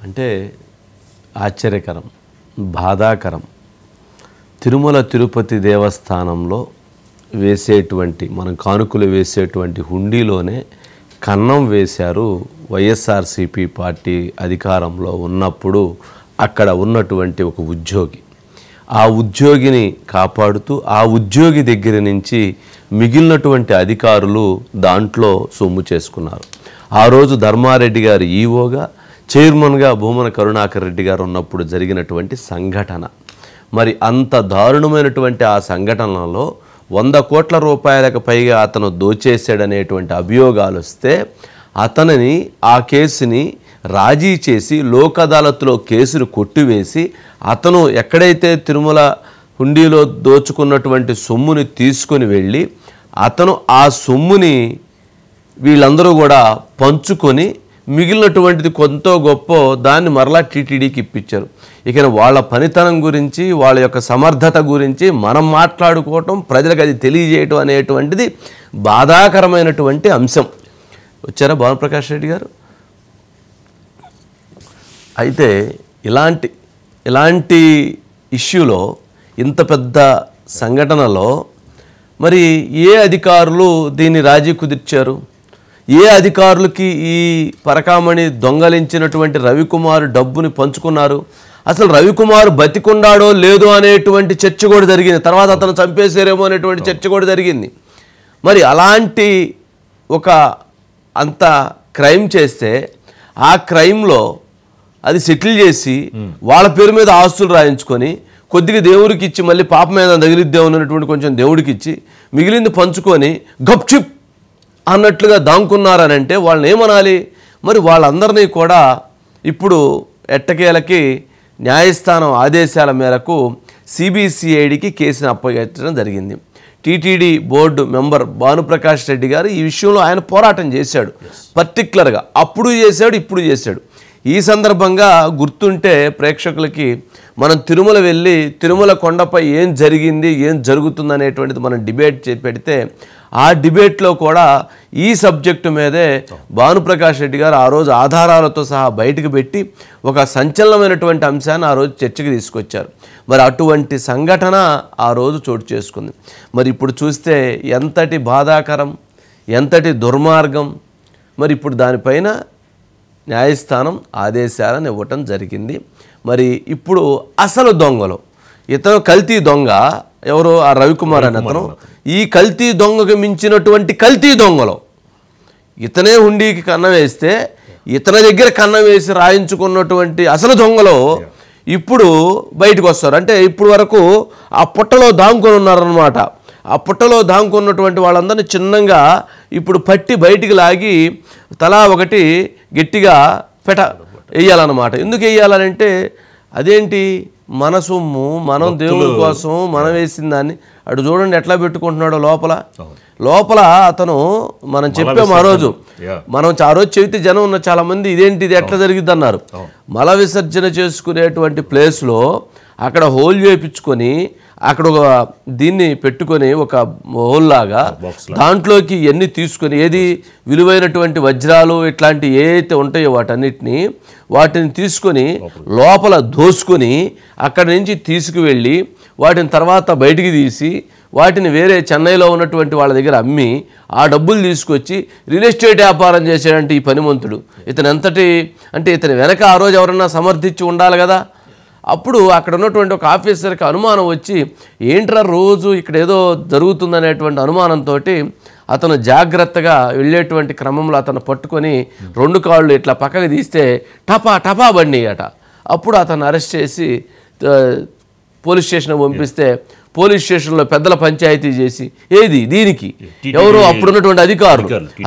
అంటే ఆశ్చర్యకరం, బాధాకరం. తిరుమల తిరుపతి దేవస్థానంలో వేసేటువంటి మనం కానుకలు వేసేటువంటి హుండీలోనే కన్నం వేశారు. వైఎస్ఆర్సీపీ పార్టీ అధికారంలో ఉన్నప్పుడు అక్కడ ఉన్నటువంటి ఒక ఉద్యోగి. ఆ ఉద్యోగిని కాపాడుతూ ఆ ఉద్యోగి దగ్గర నుంచి మిగిలినటువంటి అధికారులు దాంట్లో సొమ్ము చేసుకున్నారు. ఆ రోజు ధర్మారెడ్డి గారు ఈవోగా, చైర్మన్గా భూమన కరుణాకర్ రెడ్డి గారు ఉన్నప్పుడు జరిగినటువంటి సంఘటన. మరి అంత దారుణమైనటువంటి ఆ సంఘటనలో 100 కోట్ల రూపాయలకు పైగా అతను దోచేశాడనేటువంటి అభియోగాలు వస్తే అతనిని ఆ కేసుని రాజీ చేసి లోక్ అదాలత్లో కేసును కొట్టివేసి అతను ఎక్కడైతే తిరుమల హుండీలో దోచుకున్నటువంటి సొమ్ముని తీసుకొని వెళ్ళి అతను ఆ సొమ్ముని వీళ్ళందరూ కూడా పంచుకొని మిగిలినటువంటిది కొంత గొప్ప దాన్ని మరలా టీటీడీకి ఇప్పించారు. ఇక వాళ్ళ పనితనం గురించి, వాళ్ళ యొక్క సమర్థత గురించి మనం మాట్లాడుకోవటం, ప్రజలకు అది తెలియజేయటం అనేటువంటిది బాధాకరమైనటువంటి అంశం. వచ్చారా భానుప్రకాష్ రెడ్డి గారు? అయితే ఇలాంటి ఇష్యూలో, ఇంత పెద్ద సంఘటనలో మరి ఏ అధికారులు దీన్ని రాజీ కుదిర్చారు? ఏ అధికారులకి ఈ పరకామణి దొంగలించినటువంటి రవికుమార్ డబ్బుని పంచుకున్నారు? అసలు రవికుమార్ బతికున్నాడో లేదో అనేటువంటి చర్చ కూడా జరిగింది. తర్వాత అతను చంపేశారేమో అనేటువంటి చర్చ కూడా జరిగింది. మరి అలాంటి ఒక అంత క్రైమ్ చేస్తే ఆ క్రైమ్లో అది సెటిల్ చేసి వాళ్ళ పేరు మీద ఆస్తులు రాయించుకొని కొద్దిగా దేవుడికి ఇచ్చి మళ్ళీ పాప మీద తగిలిద్దాం అన్నటువంటి కొంచెం దేవుడికి ఇచ్చి మిగిలింది పంచుకొని గప్చిప్ అన్నట్లుగా దాంకున్నారనంటే వాళ్ళని ఏమనాలి? మరి వాళ్ళందరినీ కూడా ఇప్పుడు ఎట్టకేలకి న్యాయస్థానం ఆదేశాల మేరకు సిబిసిఐడికి కేసును అప్పగించడం జరిగింది. TTD board member Bhanuprakash Reddy గారు ఈ విషయంలో ఆయన పోరాటం చేశాడు. పర్టిక్యులర్గా అప్పుడు చేశాడు, ఇప్పుడు చేశాడు. ఈ సందర్భంగా గుర్తుంటే ప్రేక్షకులకి, మనం తిరుమల వెళ్ళి తిరుమల కొండపై ఏం జరిగింది, ఏం జరుగుతుంది అనేటువంటిది మనం డిబేట్ పెడితే ఆ డిబేట్లో కూడా ఈ సబ్జెక్టు మీదే భానుప్రకాష్ రెడ్డి గారు ఆ రోజు ఆధారాలతో సహా బయటకు పెట్టి ఒక సంచలనమైనటువంటి అంశాన్ని ఆ రోజు చర్చకి తీసుకొచ్చారు. మరి అటువంటి సంఘటన ఆ రోజు చోటు చేసుకుంది. మరి ఇప్పుడు చూస్తే ఎంతటి బాధాకరం, ఎంతటి దుర్మార్గం. మరి ఇప్పుడు దానిపైన న్యాయస్థానం ఆదేశాలను ఇవ్వటం జరిగింది. మరి ఇప్పుడు అసలు దొంగలు, ఇతను కల్తీ దొంగ ఎవరు? ఆ రవికుమార్ అనే అతను. ఈ కల్తీ దొంగకు మించినటువంటి కల్తీ దొంగలు, ఇతనే హుండీకి కన్నం వేస్తే ఇతని దగ్గర కన్నం వేసి రాయించుకున్నటువంటి అసలు దొంగలు ఇప్పుడు బయటకు వస్తారు. అంటే ఇప్పుడు వరకు ఆ పుట్టలో దాంకొని ఉన్నారనమాట. ఆ పుట్టలో దాంకున్నటువంటి వాళ్ళందరినీ చిన్నంగా ఇప్పుడు పట్టి బయటికి లాగి తలా ఒకటి గట్టిగా వేయాలన్నమాట. ఎందుకు వేయాలంటే అదేంటి, మన సొమ్ము మనం దేవుడి కోసం మనం వేసిన దాన్ని అటు చూడండి ఎట్లా పెట్టుకుంటున్నాడో లోపల అతను మనం చెప్పాము ఆ రోజు చెబితే జనం ఉన్న చాలామంది ఇదేంటి ఇది ఎట్లా జరిగిద్ది అన్నారు. మల విసర్జన చేసుకునేటువంటి ప్లేస్లో అక్కడ హోల్ చేయించుకొని అక్కడ ఒక దీన్ని పెట్టుకొని ఒక హోల్ లాగా దాంట్లోకి ఎన్ని తీసుకొని ఏది విలువైనటువంటి వజ్రాలు ఇట్లాంటి ఏవైతే ఉంటాయో వాటిని తీసుకొని లోపల దోసుకొని అక్కడి నుంచి తీసుకువెళ్ళి వాటిని తర్వాత బయటికి తీసి వాటిని వేరే చెన్నైలో ఉన్నటువంటి వాళ్ళ దగ్గర అమ్మి ఆ డబ్బులు తీసుకొచ్చి రియల్ ఎస్టేట్ వ్యాపారం చేసాడంటే ఈ పనిమంతుడు. ఇతను ఎంతటి అంటే ఇతని వెనక ఆ రోజు ఎవరన్నా సమర్థించి ఉండాలి కదా. అప్పుడు అక్కడ ఉన్నటువంటి ఒక ఆఫీసర్కి అనుమానం వచ్చి ఏంట్రా రోజు ఇక్కడ ఏదో జరుగుతుందనేటువంటి అనుమానంతో అతను జాగ్రత్తగా వెళ్ళేటువంటి క్రమంలో అతను పట్టుకొని 2 కాళ్ళు ఇట్లా పక్కకి తీస్తే టపా బండి అట. అప్పుడు అతను అరెస్ట్ చేసి పోలీస్ స్టేషన్ పంపిస్తే పోలీస్ స్టేషన్లో పెద్దల పంచాయతీ చేసి ఏది దీనికి ఎవరు అప్పుడున్నటువంటి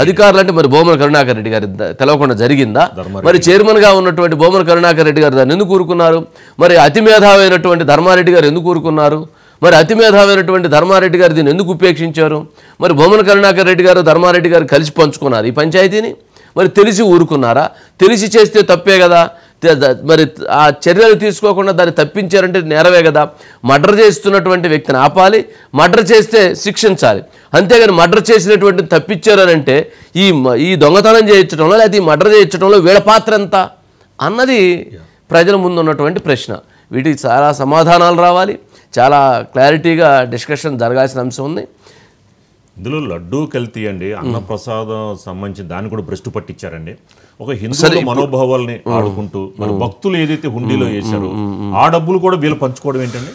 అధికారులు అంటే మరి భూమన కరుణాకర్ రెడ్డి గారి తెలవకుండా జరిగిందా? మరి చైర్మన్గా ఉన్నటువంటి భూమన కరుణాకర్ రెడ్డి గారు దాన్ని ఎందుకు ఊరుకున్నారు? మరి అతి మేధావైనటువంటి ధర్మారెడ్డి గారు ఎందుకు ఊరుకున్నారు? మరి అతి మేధావైనటువంటి ధర్మారెడ్డి గారు దీన్ని ఎందుకు ఉపేక్షించారు? మరి భూమన కరుణాకర్ రెడ్డి గారు ధర్మారెడ్డి గారు కలిసి పంచుకున్నారు ఈ పంచాయతీని. మరి తెలిసి ఊరుకున్నారా? తెలిసి చేస్తే తప్పే కదా. మరి ఆ చర్యలు తీసుకోకుండా దాన్ని తప్పించారంటే నేరవే కదా. మర్డర్ చేస్తున్నటువంటి వ్యక్తిని ఆపాలి, మర్డర్ చేస్తే శిక్షించాలి. అంతేగాని మర్డర్ చేసినటువంటి తప్పించారనంటే ఈ దొంగతనం చేయించడంలో లేదా ఈ మర్డర్ చేయించడంలో వీళ్ళ పాత్ర ఎంత? అన్నది ప్రజల ముందు ఉన్నటువంటి ప్రశ్న. వీటికి చాలా సమాధానాలు రావాలి, చాలా క్లారిటీగా డిస్కషన్ జరగాల్సిన అంశం ఉంది. ఇందులో లడ్డూ కల్తీ అండి, అన్నప్రసాదం సంబంధించి దాన్ని కూడా భ్రష్టు పట్టించారండి. ఒక హిందువుల మనోభావాల్ని ఆడుకుంటూ మరి భక్తులు ఏదైతే హుండీలో వేశారో ఆ డబ్బులు కూడా వీళ్ళు పంచుకోవడం ఏంటండి?